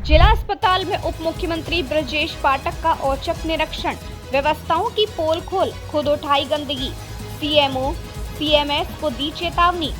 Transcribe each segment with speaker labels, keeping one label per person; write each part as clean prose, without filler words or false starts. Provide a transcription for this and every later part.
Speaker 1: जिला अस्पताल में उप मुख्यमंत्री ब्रजेश पाठक का औचक निरीक्षण। व्यवस्थाओं की पोल खोल, खुद उठाई गंदगी। सीएमओ सीएमएस को दी चेतावनी।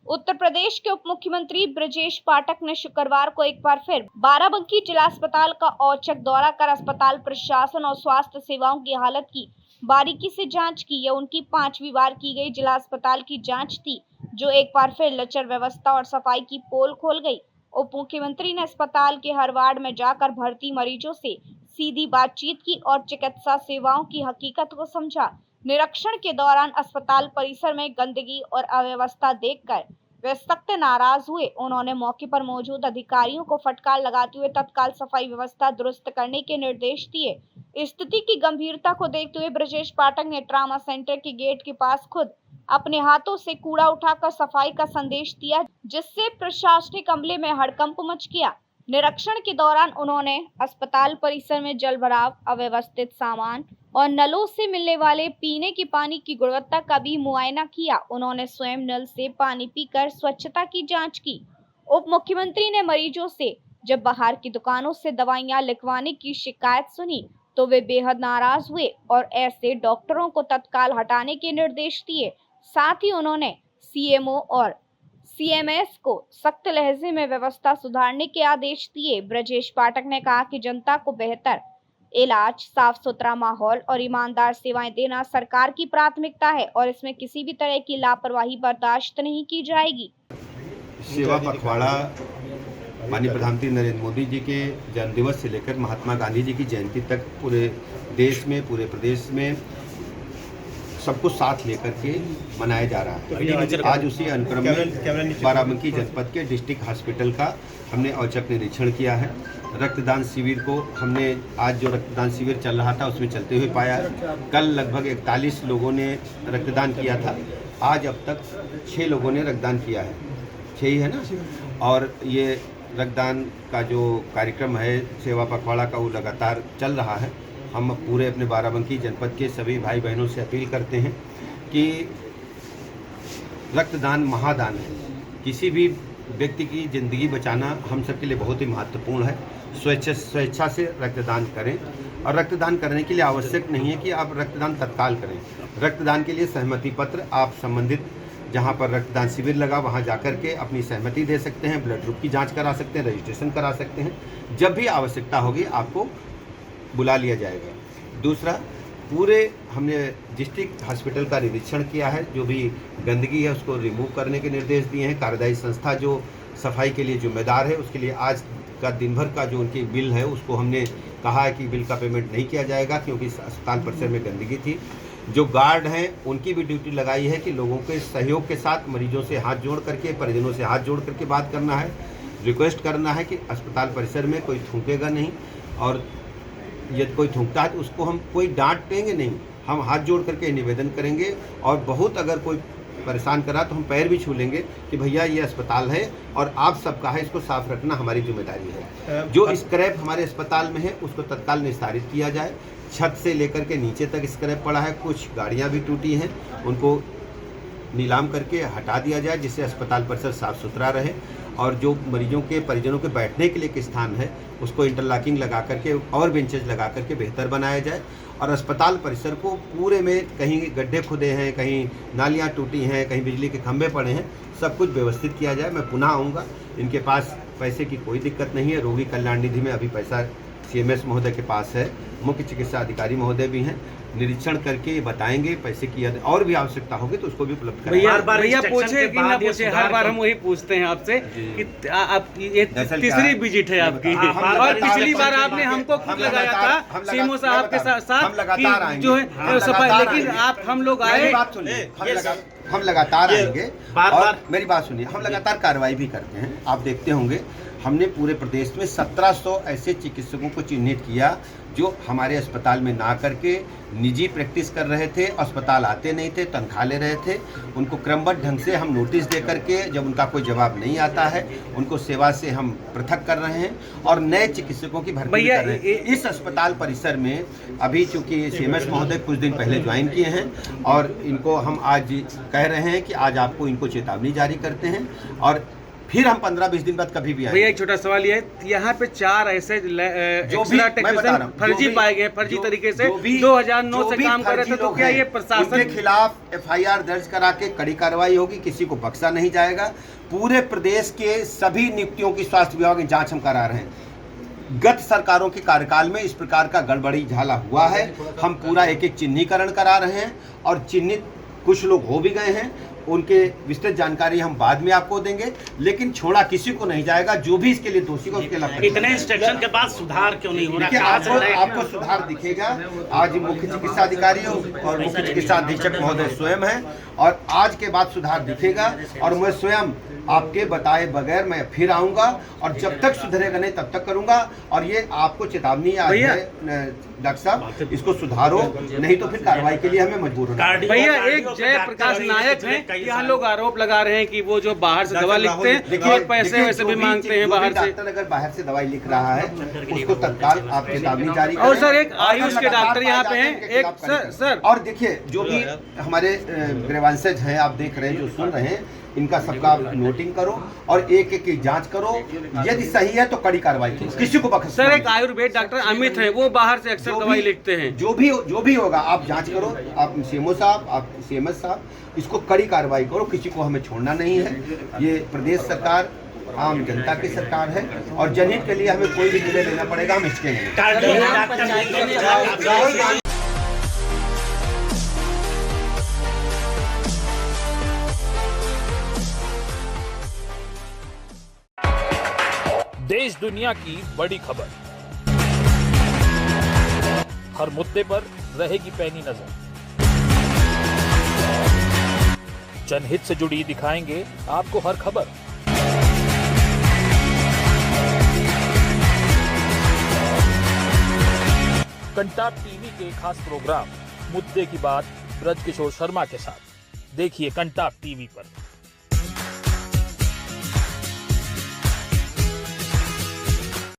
Speaker 1: उत्तर प्रदेश के उप मुख्यमंत्री ब्रजेश पाठक ने शुक्रवार को एक बार फिर बाराबंकी जिला अस्पताल का औचक दौरा कर अस्पताल प्रशासन और स्वास्थ्य सेवाओं की हालत की बारीकी से जांच की। यह उनकी 5वीं बार की गई जिला अस्पताल की जांच थी, जो एक बार फिर लचर व्यवस्था और सफाई की पोल खोल गई। उप मुख्यमंत्री ने अस्पताल के हर वार्ड में जाकर भर्ती मरीजों से सीधी बातचीत की और चिकित्सा सेवाओं की हकीकत को समझा। निरीक्षण के दौरान अस्पताल परिसर में गंदगी और अव्यवस्था देखकर वे सख्त नाराज हुए। उन्होंने मौके पर मौजूद अधिकारियों को फटकार लगाते हुए तत्काल सफाई व्यवस्था दुरुस्त करने के निर्देश दिए। स्थिति की गंभीरता को देखते हुए ब्रजेश पाठक ने ट्रामा सेंटर के गेट के पास खुद अपने हाथों से कूड़ा उठाकर सफाई का संदेश दिया, जिससे प्रशासनिक अमले में हड़कंप मच गया। निरीक्षण के दौरान उन्होंने अस्पताल परिसर में जल भराव, अव्यवस्थित सामान और नलों से मिलने वाले पीने के पानी की गुणवत्ता का भी मुआयना किया। उन्होंने स्वयं नल से पानी पीकर स्वच्छता की जांच की। उप मुख्यमंत्री ने मरीजों से जब बाहर की दुकानों से दवाइयां लिखवाने की शिकायत सुनी तो वे बेहद नाराज हुए और ऐसे डॉक्टरों को तत्काल हटाने के निर्देश दिए। साथ ही उन्होंने सीएमओ और सीएमएस को सख्त लहजे में व्यवस्था सुधारने के आदेश दिए। ब्रजेश पाठक ने कहा कि जनता को बेहतर इलाज, साफ सुथरा माहौल और ईमानदार सेवाएं देना सरकार की प्राथमिकता है और इसमें किसी भी तरह की लापरवाही बर्दाश्त नहीं की जाएगी।
Speaker 2: सेवा पखवाड़ा माननीय प्रधानमंत्री नरेंद्र मोदी जी के जन्मदिवस से लेकर महात्मा गांधी जी की जयंती तक पूरे देश में, पूरे प्रदेश में सबको साथ लेकर के मनाया जा रहा है। आज उसी अनुक्रम में बाराबंकी जनपद के डिस्ट्रिक्ट हॉस्पिटल का हमने औचक निरीक्षण किया है। रक्तदान शिविर को हमने आज जो रक्तदान शिविर चल रहा था उसमें चलते हुए पाया। कल लगभग 41 लोगों ने रक्तदान किया था। आज अब तक 6 लोगों ने रक्तदान किया है, 6 ही है ना। और ये रक्तदान का जो कार्यक्रम है सेवा पखवाड़ा का, वो लगातार चल रहा है। हम पूरे अपने बाराबंकी जनपद के सभी भाई बहनों से अपील करते हैं कि रक्तदान महादान है। किसी भी व्यक्ति की ज़िंदगी बचाना हम सबके लिए बहुत ही महत्वपूर्ण है। स्वेच्छा से रक्तदान करें और रक्तदान करने के लिए आवश्यक नहीं है कि आप रक्तदान तत्काल करें। रक्तदान के लिए सहमति पत्र आप संबंधित जहां पर रक्तदान शिविर लगा वहां जाकर के अपनी सहमति दे सकते हैं, ब्लड ग्रुप की जांच करा सकते हैं, रजिस्ट्रेशन करा सकते हैं। जब भी आवश्यकता होगी आपको बुला लिया जाएगा। दूसरा, पूरे हमने डिस्ट्रिक्ट हॉस्पिटल का निरीक्षण किया है। जो भी गंदगी है उसको रिमूव करने के निर्देश दिए हैं। कार्यदायी संस्था जो सफाई के लिए जिम्मेदार है उसके लिए आज का दिन भर का जो उनकी बिल है उसको हमने कहा है कि बिल का पेमेंट नहीं किया जाएगा, क्योंकि अस्पताल परिसर में गंदगी थी। जो गार्ड हैं उनकी भी ड्यूटी लगाई है कि लोगों के सहयोग के साथ मरीजों से हाथ जोड़ करके, परिजनों से हाथ जोड़ करके बात करना है, रिक्वेस्ट करना है कि अस्पताल परिसर में कोई थूकेगा नहीं, और यदि कोई थूकता है तो उसको हम कोई डांटेंगे नहीं, हम हाथ जोड़ करके निवेदन करेंगे। और बहुत अगर कोई परेशान करा तो हम पैर भी छू लेंगे कि भैया ये अस्पताल है और आप सबका है, इसको साफ रखना हमारी जिम्मेदारी है। जो स्क्रैप हमारे अस्पताल में है उसको तत्काल निस्तारित किया जाए। छत से लेकर के नीचे तक स्क्रैप पड़ा है, कुछ गाड़ियाँ भी टूटी हैं, उनको नीलाम करके हटा दिया जाए जिससे अस्पताल परिसर साफ सुथरा रहे। और जो मरीजों के परिजनों के बैठने के लिए एक स्थान है उसको इंटरलॉकिंग लगा करके और बेंचेज लगा करके बेहतर बनाया जाए। और अस्पताल परिसर को पूरे में कहीं गड्ढे खुदे हैं, कहीं नालियाँ टूटी हैं, कहीं बिजली के खंभे पड़े हैं, सब कुछ व्यवस्थित किया जाए। मैं पुनः आऊँगा, इनके पास पैसे की कोई दिक्कत नहीं है। रोगी कल्याण निधि में अभी पैसा सीएमएस महोदय के पास है, मुख्य चिकित्सा अधिकारी महोदय भी हैं, निरीक्षण करके बताएंगे। पैसे की और भी आवश्यकता होगी तो उसको भी उपलब्ध कराएंगे।
Speaker 3: भैया पूछे कि ना पूछे, हर बार हम वही पूछते हैं आपसे कि आप ये तीसरी विजिट है आपकी, और पिछली बार आपने हमको खुद लगाया था सीएमओ साहब के साथ जो है सफाई, लेकिन आप हम लोग आए,
Speaker 2: हम लगातार आएंगे। और मेरी बात सुनिए, हम लगातार कार्रवाई भी करते हैं, आप देखते होंगे। हमने पूरे प्रदेश में 1700 ऐसे चिकित्सकों को चिन्हित किया जो हमारे अस्पताल में ना करके निजी प्रैक्टिस कर रहे थे, अस्पताल आते नहीं थे, तनख्वाह ले रहे थे। उनको क्रमबद्ध ढंग से हम नोटिस दे करके जब उनका कोई जवाब नहीं आता है उनको सेवा से हम पृथक कर रहे हैं और नए चिकित्सकों की भर्ती कर रहे हैं। इस अस्पताल परिसर में अभी चूंकि CMS महोदय कुछ दिन पहले ज्वाइन किए हैं और इनको हम आज कह रहे हैं कि आज आपको इनको चेतावनी जारी करते हैं और फिर हम 15-20 दिन बाद कभी भी आएंगे।
Speaker 3: भैया एक छोटा सवाल ये है, यहाँ पे 4 ऐसे टेक्नीशियन फर्जी पाए गए, फर्जी तरीके से 2009 से काम कर रहे थे, तो क्या ये प्रशासन
Speaker 2: के खिलाफ FIR दर्ज करा के कड़ी कार्रवाई होगी, किसी को बख्शा नहीं जाएगा। पूरे प्रदेश के सभी नियुक्तियों की स्वास्थ्य विभाग की जांच हम करा रहे हैं। गत सरकारों के कार्यकाल में इस प्रकार का गड़बड़ी झाला हुआ है, हम पूरा एक चिन्हीकरण करा रहे हैं और चिन्हित कुछ लोग हो भी गए हैं, उनके विस्तृत जानकारी हम बाद में आपको देंगे, लेकिन छोड़ा किसी को नहीं जाएगा। जो भी इसके लिए दोषी होगा उसके खिलाफ।
Speaker 4: इतने इंस्ट्रक्शन के बाद सुधार क्यों नहीं हो रहा?
Speaker 2: आपको सुधार दिखेगा। आज मुख्य चिकित्सा अधिकारी और मुख्य चिकित्सा अधीक्षक महोदय स्वयं है और आज के बाद सुधार दिखेगा और मैं स्वयं आपके बताए बगैर मैं फिर आऊंगा और जब तक सुधरेगा नहीं तब तक करूंगा। और ये आपको चेतावनी आज है डॉक्टर साहब, इसको सुधारो नहीं तो फिर कार्रवाई के लिए हमें मजबूर होना।
Speaker 3: भैया एक जयप्रकाश नायक हैं, यहाँ लोग आरोप लगा रहे हैं कि वो जो बाहर से दवा लिखते हैं और पैसे वैसे भी मांगते हैं बाहर से।
Speaker 2: डॉक्टर अगर बाहर से दवाई लिख रहा है उसको तत्काल आप चेतावनी जारी करें।
Speaker 3: और सर एक आयुष के डॉक्टर यहाँ पे हैं, एक सर
Speaker 2: और देखिए जो भी हमारे ग्रेवांसज हैं आप देख रहे हैं, जो सुन रहे हैं, इनका सबका नोटिंग करो और एक एक की जांच करो, यदि सही है तो कड़ी कार्रवाई करो, किसी को बख्श।
Speaker 3: सर एक आयुर्वेद डॉक्टर अमित हैं, वो बाहर से अक्सर दवाई लिखते हैं।
Speaker 2: जो भी होगा आप जांच करो, आप CMO साहब, आप CMS साहब, इसको कड़ी कार्रवाई करो, किसी को हमें छोड़ना नहीं है। ये प्रदेश सरकार आम जनता की सरकार है और जनहित के लिए हमें कोई भी निर्णय लेना पड़ेगा, हम इसके लिए।
Speaker 5: देश दुनिया की बड़ी खबर, हर मुद्दे पर रहेगी पैनी नजर। जनहित से जुड़ी दिखाएंगे आपको हर खबर। कंटाप टीवी के खास प्रोग्राम मुद्दे की बात ब्रजकिशोर शर्मा के साथ देखिए कंटाप टीवी पर।